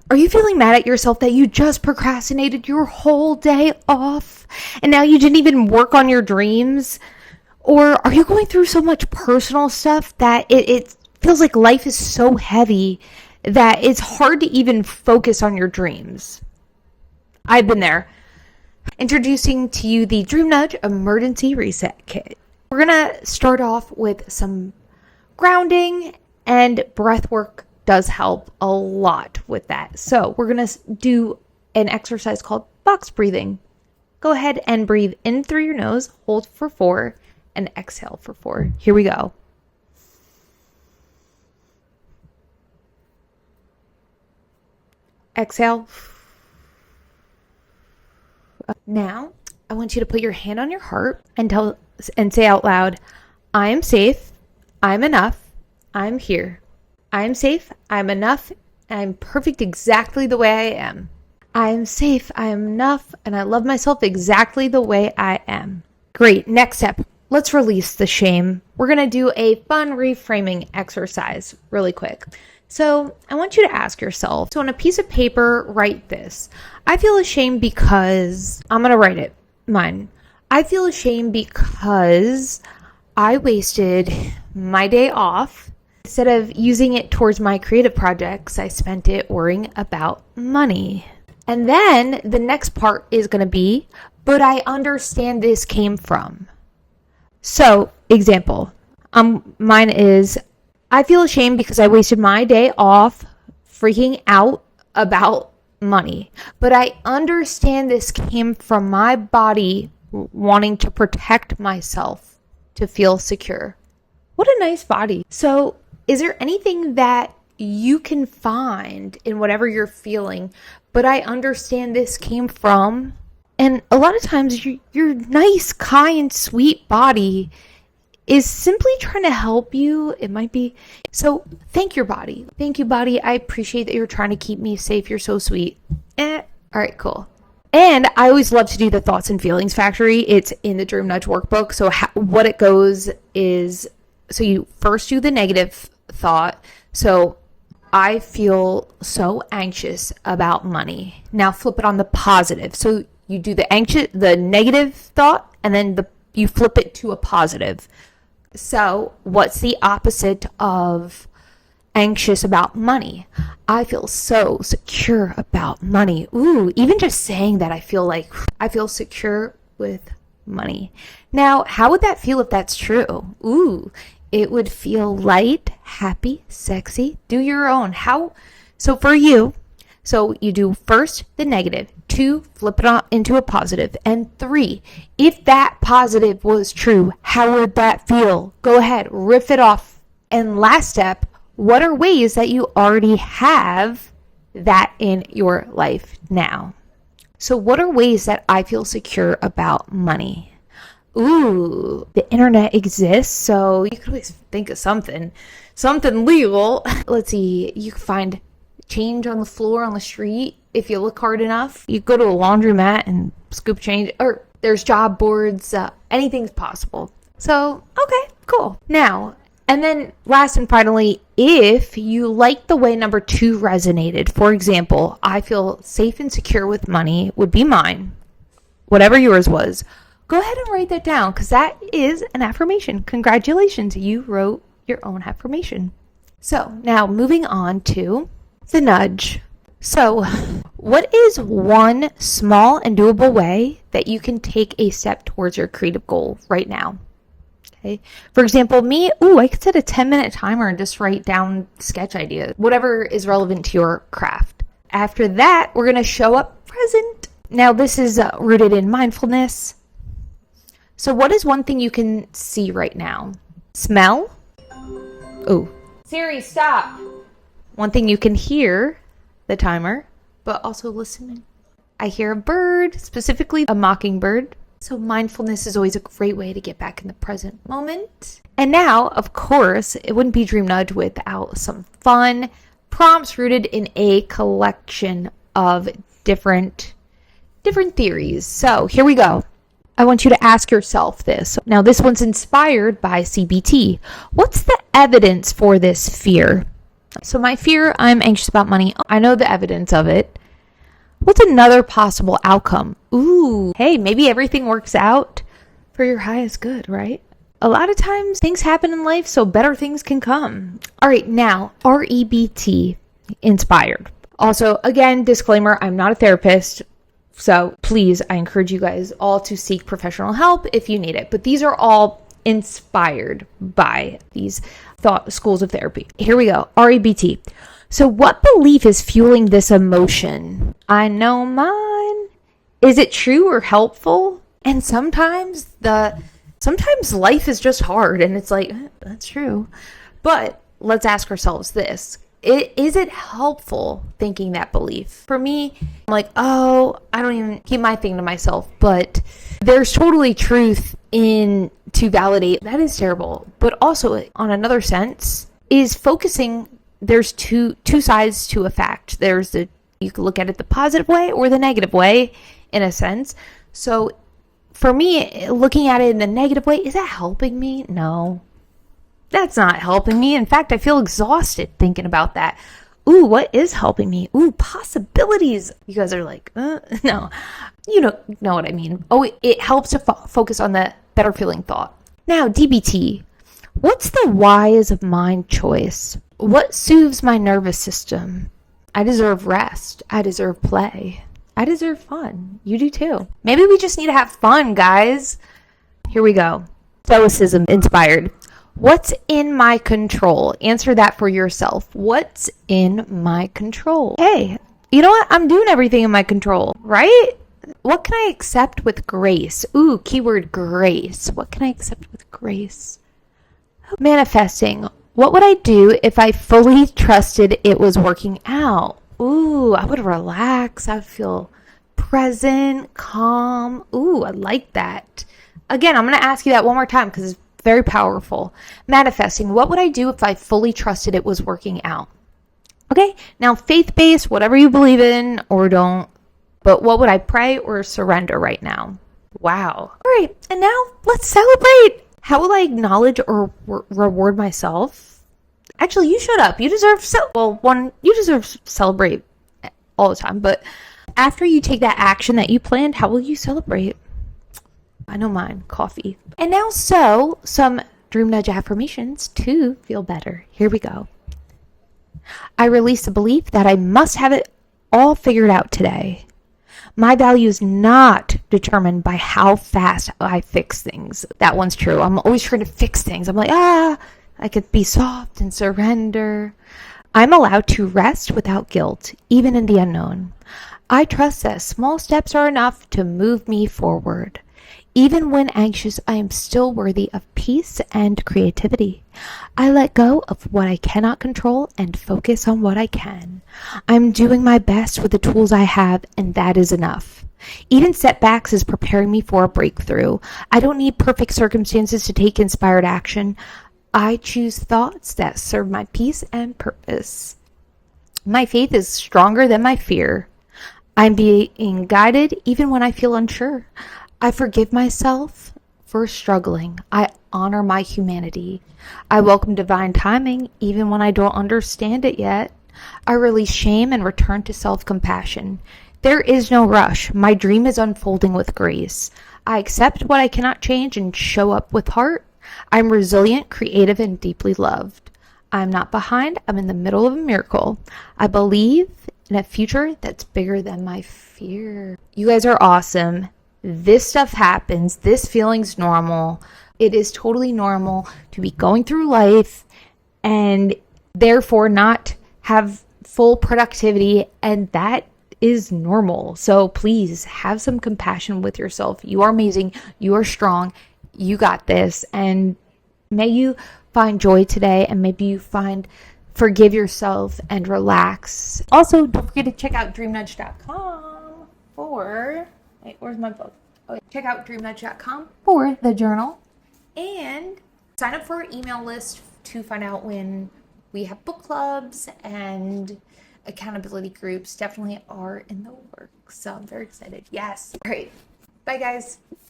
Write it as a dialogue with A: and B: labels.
A: Are you feeling mad at yourself that you just procrastinated your whole day off and now you didn't even work on your dreams? Or are you going through so much personal stuff that it feels like life is so heavy that it's hard to even focus on your dreams? I've been there. Introducing to you the Dream Nudge Emergency Reset Kit. We're going to start off with some grounding, and breath work does help a lot with that. So we're going to do an exercise called box breathing. Go ahead and breathe in through your nose, hold for 4, and exhale for 4. Here we go. Exhale. Now, I want you to put your hand on your heart and say out loud, I am safe, I'm enough, I'm here. I am safe, I'm enough, and I'm perfect exactly the way I am. I am safe, I am enough, and I love myself exactly the way I am. Great. Next step, let's release the shame. We're going to do a fun reframing exercise really quick. So I want you to ask yourself, so on a piece of paper, write this. I feel ashamed because, I'm going to write it, mine. I feel ashamed because I wasted my day off. Instead of using it towards my creative projects, I spent it worrying about money. And then the next part is going to be, but I understand this came from. So, example, mine is, I feel ashamed because I wasted my day off freaking out about money. But I understand this came from my body wanting to protect myself to feel secure. What a nice body. So, is there anything that you can find in whatever you're feeling, but I understand this came from? And a lot of times your nice, kind, sweet body is simply trying to help you. It might be. So thank your body. Thank you, body. I appreciate that you're trying to keep me safe. You're so sweet. All right, cool. And I always love to do the thoughts and feelings factory. It's in the Dream Nudge workbook. So what it goes is, so you first do the negative thought. So I feel so anxious about money. Now flip it on the positive. So you do the negative thought, and then you flip it to a positive. So what's the opposite of anxious about money? I feel so secure about money. Ooh, even just saying that, I feel secure with money. Now, how would that feel if that's true? Ooh, it would feel light, happy, sexy. Do your own. So for you, so you do first the negative, 2, flip it on into a positive, and 3, if that positive was true, how would that feel? Go ahead, riff it off. And last step, what are ways that you already have that in your life now? So what are ways that I feel secure about money? Ooh, the internet exists, so you could always think of something legal. Let's see, you can find change on the floor on the street if you look hard enough. You go to a laundromat and scoop change, or there's job boards, anything's possible. So, okay, cool. Now, and then last and finally, if you like the way number 2 resonated, for example, I feel safe and secure with money would be mine, whatever yours was, go ahead and write that down, because that is an affirmation. Congratulations, you wrote your own affirmation. So now moving on to the nudge. So what is one small and doable way that you can take a step towards your creative goal right now? Okay. For example, me, I could set a 10-minute timer and just write down sketch ideas, whatever is relevant to your craft. After that, we're going to show up present. Now this is rooted in mindfulness. So what is one thing you can see right now? Smell? Oh. Siri, stop. One thing you can hear, the timer, but also listening. I hear a bird, specifically a mockingbird. So mindfulness is always a great way to get back in the present moment. And now, of course, it wouldn't be Dream Nudge without some fun prompts rooted in a collection of different theories. So here we go. I want you to ask yourself this. Now, this one's inspired by CBT. What's the evidence for this fear? So my fear, I'm anxious about money. I know the evidence of it. What's another possible outcome? Ooh, hey, maybe everything works out for your highest good, right? A lot of times things happen in life so better things can come. All right, now, REBT, inspired. Also, again, disclaimer, I'm not a therapist. So please, I encourage you guys all to seek professional help if you need it. But these are all inspired by these thought schools of therapy. Here we go. REBT. So what belief is fueling this emotion? I know mine. Is it true or helpful? And sometimes life is just hard and it's like, that's true. But let's ask ourselves this. Is it helpful thinking that belief? For me, I'm like, oh, I don't even keep my thing to myself. But there's totally truth in to validate. That is terrible. But also, on another sense, is focusing. There's two sides to a fact. You can look at it the positive way or the negative way, in a sense. So for me, looking at it in a negative way, is that helping me? No. That's not helping me. In fact, I feel exhausted thinking about that. Ooh, what is helping me? Ooh, possibilities. You guys are like, no. You don't know what I mean. Oh, it helps to focus on the better feeling thought. Now, DBT. What's the wise mind choice? What soothes my nervous system? I deserve rest. I deserve play. I deserve fun. You do too. Maybe we just need to have fun, guys. Here we go. Stoicism inspired. What's in my control? Answer that for yourself. What's in my control? Hey, you know what? I'm doing everything in my control, right? What can I accept with grace? Ooh, keyword grace. What can I accept with grace? Manifesting. What would I do if I fully trusted it was working out? Ooh, I would relax. I would feel present, calm. Ooh, I like that. Again, I'm going to ask you that one more time because it's very powerful. Manifesting. What would I do if I fully trusted it was working out? Okay, now faith-based, whatever you believe in or don't, but what would I pray or surrender right now? Wow. All right, and now let's celebrate. How will I acknowledge or reward myself? Actually, you shut up. You deserve you deserve celebrate all the time, but after you take that action that you planned, how will you celebrate? I know mine, coffee. And now some dream nudge affirmations to feel better. Here we go. I release the belief that I must have it all figured out today. My value is not determined by how fast I fix things. That one's true. I'm always trying to fix things. I'm like, I could be soft and surrender. I'm allowed to rest without guilt, even in the unknown. I trust that small steps are enough to move me forward. Even when anxious, I am still worthy of peace and creativity. I let go of what I cannot control and focus on what I can. I'm doing my best with the tools I have, and that is enough. Even setbacks is preparing me for a breakthrough. I don't need perfect circumstances to take inspired action. I choose thoughts that serve my peace and purpose. My faith is stronger than my fear. I'm being guided even when I feel unsure. I forgive myself for struggling. I honor my humanity. I welcome divine timing even when I don't understand it yet. I release shame and return to self-compassion. There is no rush. My dream is unfolding with grace. I accept what I cannot change and show up with heart. I'm resilient, creative, and deeply loved. I'm not behind. I'm in the middle of a miracle. I believe in a future that's bigger than my fear. You guys are awesome. This stuff happens. This feeling's normal. It is totally normal to be going through life and therefore not have full productivity, and that is normal. So please have some compassion with yourself. You are amazing. You are strong. You got this. And may you find joy today, and maybe you forgive yourself and relax. Also, don't forget to check out dreamnudge.com for... Wait, where's my book? Okay, check out dreamnudge.com for the journal and sign up for our email list to find out when we have book clubs, and accountability groups definitely are in the works. So I'm very excited. Yes. All right. Bye, guys.